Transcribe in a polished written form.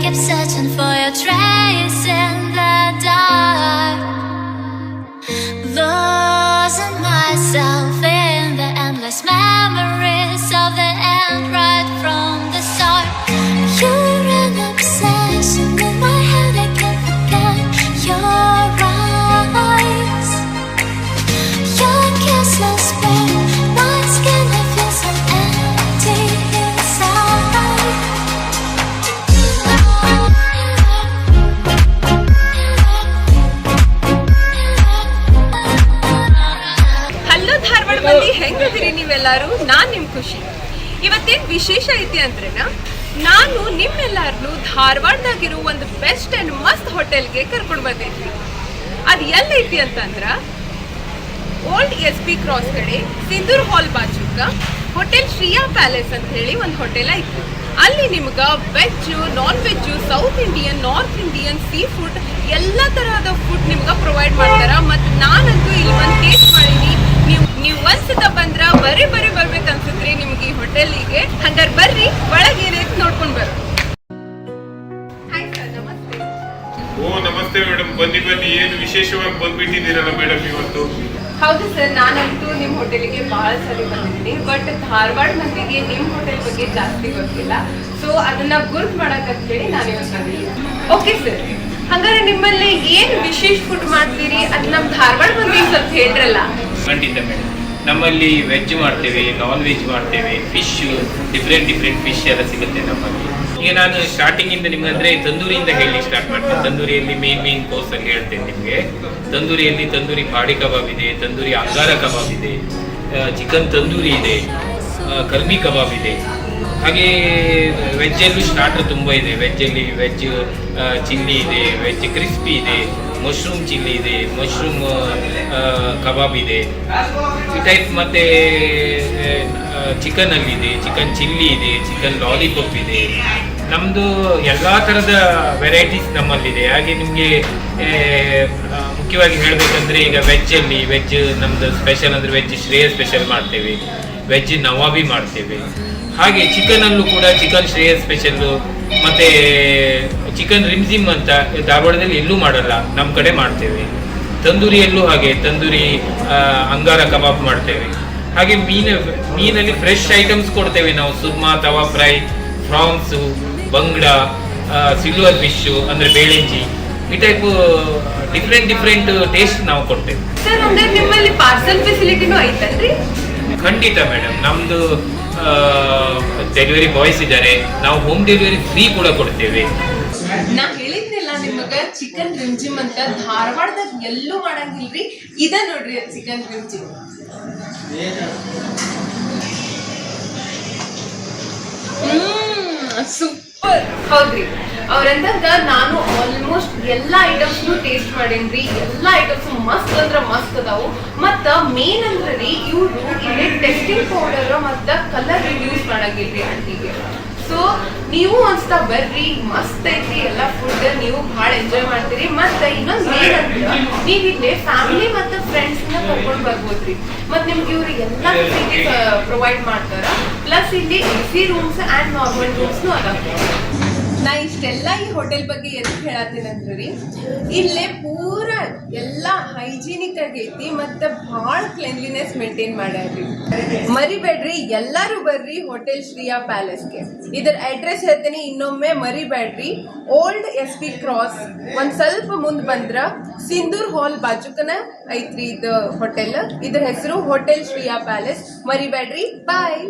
kept searching for your trace in the dark, losing myself in the endless memories of the end right from the start. You're an obsession in my head, I can't forget your eyes. Your kisses burn my skin, I feel so empty inside. Hello ಧಾರವಾಡದಲ್ಲಿ ಹೆಂಗದಿರಿ ನೀವೆಲ್ಲರೂ? ನಾನು ನಿಮ್ಮ ಖುಷಿ. ಇವತ್ತೇನು ವಿಶೇಷ ಐತಿ ಅಂದ್ರೆ ನಾನು ನಿಮ್ಮೆಲ್ಲರನ್ನು ಧಾರವಾಡದಾಗಿರೋ ಒಂದು ಬೆಸ್ಟ್ ಅಂಡ್ ಮಸ್ತ್ ಹೋಟೆಲ್ಗೆ ಕರ್ಕೊಂಡು ಬಂದಿದ್ವಿ. ಅದು ಎಲ್ಲೈತಿ ಅಂತಂದ್ರೆ ಓಲ್ಡ್ SP ಕ್ರಾಸ್ ಕಡೆ ಸಿಂಧೂರ್ ಹಾಲ್ ಬಾಜುಕ ಹೋಟೆಲ್ ಶ್ರೀಯಾ ಪ್ಯಾಲೇಸ್ ಅಂತ ಹೇಳಿ ಒಂದು ಹೋಟೆಲ್ ಐತಿ. ಅಲ್ಲಿ ನಿಮ್ಗೆ veg, non veg, south Indian, north Indian, sea food ಎಲ್ಲ ತರಹದ ಫುಡ್ ನಿಮ್ಗೆ ಪ್ರೊವೈಡ್ ಮಾಡ್ತಾರ. ಮತ್ತು ನಾನಂತೂ ಇಲ್ಲಿ ಬಂದು ಟೇಸ್ಟ್ ಮಾಡೀನಿ. ನೀವು ಒಂದ್ಸತ ಬಂದ್ರ ಬರ್ಬೇಕು ಅನ್ಸುತ್ರಿ ನಿಮ್ಗೆ ಈ ಹೋಟೆಲಿಗೆ. ಹಂಗಾರೆ ಬರ್ರಿ, ಒಳಗೆ ಏನೈತಿ ನೋಡ್ಕೊಂಡ್ ಬರ್ರಿ. ಹಾಯ್ ಸರ್, ನಮಸ್ತೆ. ನಮಸ್ತೆ ಮೇಡಮ್. ಬನ್ನಿ ಏನು ವಿಶೇಷವಾಗಿ ಬಂದ್ಬಿಟ್ಟಿದ್ದೀರಲ್ಲ ಮೇಡಮ್ ಇವತ್ತು? ಹೌದು ಸರ್, ನಾನಂತೂ ನಿಮ್ಮ ಹೋಟೆಲಿಗೆ ಬಹಳ ಸರಿ ಬಂದಿದ್ದೀನಿ. ಬಟ್ ಧಾರವಾಡ ಮಂದಿಗೆ ನಿಮ್ಮ ಹೋಟೆಲ್ ಬಗ್ಗೆ ಜಾಸ್ತಿ ಗೊತ್ತಿಲ್ಲ. ಸೊ ಅದನ್ನ ಗುರ್ತು ಮಾಡಕ್ ಹೇಳಿ ನಾನು ಇವತ್ತು ಬಂದಿದ್ದೀನಿ. ಓಕೆ ಸರ್, ಹಂಗಾರೆ ನಿಮ್ಮಲ್ಲಿ ಏನು ವಿಶೇಷ ಫುಡ್ ಮಾಡ್ತೀರಿ ಅದು ನಮ್ಮ ಧಾರವಾಡ ಮಂದಿಗೆ ಸ್ವಲ್ಪ ಹೇಳ್ರಲ್ಲ. ಖಂಡಿತ ಮೇಡಮ್, ನಮ್ಮಲ್ಲಿ ವೆಜ್ ಮಾಡ್ತೇವೆ, ನಾನ್ ವೆಜ್ ಮಾಡ್ತೇವೆ, ಫಿಶ್, ಡಿಫ್ರೆಂಟ್ ಫಿಶ್ ಎಲ್ಲ ಸಿಗುತ್ತೆ ನಮ್ಮಲ್ಲಿ. ಈಗ ನಾನು ಸ್ಟಾರ್ಟಿಂಗಿಂದ ನಿಮ್ಗೆ ಅಂದರೆ ತಂದೂರಿಯಿಂದ ಹೇಳಿ ಸ್ಟಾರ್ಟ್ ಮಾಡ್ತೇನೆ. ತಂದೂರಿಯಲ್ಲಿ ಮೇನ್ ಕೋರ್ಸಲ್ಲಿ ಹೇಳ್ತೇನೆ ನಿಮಗೆ. ತಂದೂರಿಯಲ್ಲಿ ತಂದೂರಿ ಬಾಡಿ ಕಬಾಬ್ ಇದೆ, ತಂದೂರಿ ಅಂಗಾರ ಕಬಾಬ್ ಇದೆ, ಚಿಕನ್ ತಂದೂರಿ ಇದೆ, ಕಲ್ಮಿ ಕಬಾಬ್ ಇದೆ. ಹಾಗೆ ವೆಜ್ಜಲ್ಲೂ ಸ್ಟಾರ್ಟರ್ ತುಂಬ ಇದೆ. ವೆಜ್ಜಲ್ಲಿ ವೆಜ್ ಚಿಲ್ಲಿ ಇದೆ, ವೆಜ್ ಕ್ರಿಸ್ಪಿ ಇದೆ, ಮಶ್ರೂಮ್ ಚಿಲ್ಲಿ ಇದೆ, ಮಶ್ರೂಮ್ ಕಬಾಬ್ ಇದೆ ಈ ಟೈಪ್. ಮತ್ತು ಚಿಕನಲ್ಲಿದೆ, ಚಿಕನ್ ಚಿಲ್ಲಿ ಇದೆ, ಚಿಕನ್ ಲಾಲಿಪಾಪ್ ಇದೆ. ನಮ್ಮದು ಎಲ್ಲ ಥರದ ವೆರೈಟೀಸ್ ನಮ್ಮಲ್ಲಿದೆ. ಹಾಗೆ ನಿಮಗೆ ಮುಖ್ಯವಾಗಿ ಹೇಳಬೇಕಂದ್ರೆ ಈಗ ವೆಜ್ಜಲ್ಲಿ ವೆಜ್ ನಮ್ಮದು ಸ್ಪೆಷಲ್ ಅಂದರೆ ವೆಜ್ ಶ್ರೇಯ ಸ್ಪೆಷಲ್ ಮಾಡ್ತೇವೆ, ವೆಜ್ ನವಾಬಿ ಮಾಡ್ತೇವೆ. ಹಾಗೆ ಚಿಕನಲ್ಲೂ ಕೂಡ ಚಿಕನ್ ಶ್ರೇಯ ಸ್ಪೆಷಲ್ಲು, ಮತ್ತು ಚಿಕನ್ ರಿಮ್ಜಿಮ್ ಅಂತ ಧಾರವಾಡದಲ್ಲಿ ಎಲ್ಲೂ ಮಾಡಲ್ಲ, ನಮ್ಮ ಕಡೆ ಮಾಡ್ತೇವೆ. ತಂದೂರಿಯಲ್ಲೂ ಹಾಗೆ ತಂದೂರಿ ಅಂಗಾರ ಕಬಾಬ್ ಮಾಡ್ತೇವೆ. ಹಾಗೆ ಮೀನಲ್ಲಿ ಫ್ರೆಶ್ ಐಟಮ್ಸ್ ಕೊಡ್ತೇವೆ ನಾವು. ಸುರ್ಮಾ, ತವಾ ಫ್ರೈ, ಫ್ರಾನ್ಸು, ಬಂಗ್ಡ, ಸಿಲ್ವರ್ ಫಿಶ್ಶು ಅಂದರೆ ಬೇಳೆಂಜಿ, ಈ ಟೈಪು ಡಿಫ್ರೆಂಟ್ ಟೇಸ್ಟ್ ನಾವು ಕೊಡ್ತೇವೆ. ಸರ್, ಅಂದ್ರೆ ನಿಮ್ಮಲ್ಲಿ ಪಾರ್ಸಲ್ ಫೆಸಿಲಿಟಿನೂ ಐತಲ್ರಿ? ಖಂಡಿತ ಮೇಡಮ್, ನಮ್ಮದು ಡೆಲಿವರಿ ಬಾಯ್ಸ್ ಇದ್ದಾರೆ. ನಾವು ಹೋಮ್ ಡೆಲಿವರಿ ಫ್ರೀ ಕೂಡ ಕೊಡ್ತೇವೆ. ನಾ ಹೇಳಿದ್ನಿಲ್ಲ ನಿಮಗ ಚಿಕನ್ ರಿಮ್ಜಿಮ್ ಅಂತ ಧಾರವಾಡದಾಗ ಎಲ್ಲೂ ಮಾಡಂಗಿಲ್ರಿ. ಇದ ನೋಡ್ರಿ ಚಿಕನ್ ರಿಮ್ಜಿಮ್. ಸೂಪರ್. ಹೌದ್ರಿ, ಅವ್ರಂದಾಗ ನಾನು ಆಲ್ಮೋಸ್ಟ್ ಎಲ್ಲಾ ಐಟಮ್ಸ್ನು ಟೇಸ್ಟ್ ಮಾಡೇನ್ರಿ. ಎಲ್ಲಾ ಐಟಮ್ಸ್ ಮಸ್ತ್ ಅಂದ್ರ ಮಸ್ತ್ ಅದಾವು. ಮತ್ತ ಮೇನ್ ಅಂದ್ರ ರೀ, ಇವ್ರು ಇಲ್ಲಿ ಟೆಸ್ಟಿಂಗ್ ಪೌಡರ್ ಮತ್ತ ಕಲರ್ ಯೂಸ್ ಮಾಡಂಗಿಲ್ರಿ ಅಂಟಿಗೆ. ಸೊ ನೀವು ಒಂದ್ಸತ ಬರ್ರಿ, ಮಸ್ತ್ ಐತಿ ಎಲ್ಲ ಫುಡ್, ನೀವು ಬಹಳ ಎಂಜಾಯ್ ಮಾಡ್ತೀರಿ. ಮತ್ತೆ ಇನ್ನೊಂದು ಮೇನ್ ಅಂದ್ರೆ ನೀವು ಇಲ್ಲಿ ಫ್ಯಾಮಿಲಿ ಮತ್ತು ಫ್ರೆಂಡ್ಸ್ ನ ಕರ್ಕೊಂಡು ಬರ್ಬೋದ್ರಿ. ಮತ್ತೆ ನಿಮ್ಗೆ ಇವ್ರು ಎಲ್ಲ ಫೆಸಿಲಿಟೀಸ್ ಪ್ರೊವೈಡ್ ಮಾಡ್ತಾರ. ಪ್ಲಸ್ ಇಲ್ಲಿ AC ರೂಮ್ಸ್ ಅಂಡ್ ನಾರ್ಮಲ್ ರೂಮ್ಸ್ನು ಅದಾವ. ನಾ ಇಷ್ಟೆಲ್ಲ ಈ ಹೋಟೆಲ್ ಬಗ್ಗೆ ಎದಕ್ಕೆ ಹೇಳತ್ತೀನಿ ಅಂದ್ರಿ, ಇಲ್ಲೇ ಪೂರ ಎಲ್ಲ ಹೈಜಿನಿಕ್ ಆಗೈತಿ ಮತ್ತು ಭಾಳ ಕ್ಲೆನ್ಲಿನೆಸ್ ಮೇಂಟೈನ್ ಮಾಡ್ಯಾರ್ರಿ. ಮರಿಬೇಡ್ರಿ, ಎಲ್ಲರೂ ಬರ್ರಿ ಹೋಟೆಲ್ ಶ್ರೀಯಾ ಪ್ಯಾಲೇಸ್ಗೆ. ಇದರ ಅಡ್ರೆಸ್ ಹೇಳ್ತೀನಿ ಇನ್ನೊಮ್ಮೆ, ಮರಿಬೇಡ್ರಿ. ಓಲ್ಡ್ SP ಕ್ರಾಸ್ ಒಂದು ಸ್ವಲ್ಪ ಮುಂದೆ ಬಂದ್ರ ಸಿಂಧೂರ್ ಹಾಲ್ ಬಾಜುಕನ ಐತ್ರಿ ಇದು ಹೋಟೆಲ್. ಇದ್ರ ಹೆಸರು ಹೋಟೆಲ್ ಶ್ರೀಯಾ ಪ್ಯಾಲೇಸ್. ಮರಿಬೇಡ್ರಿ. ಬಾಯ್.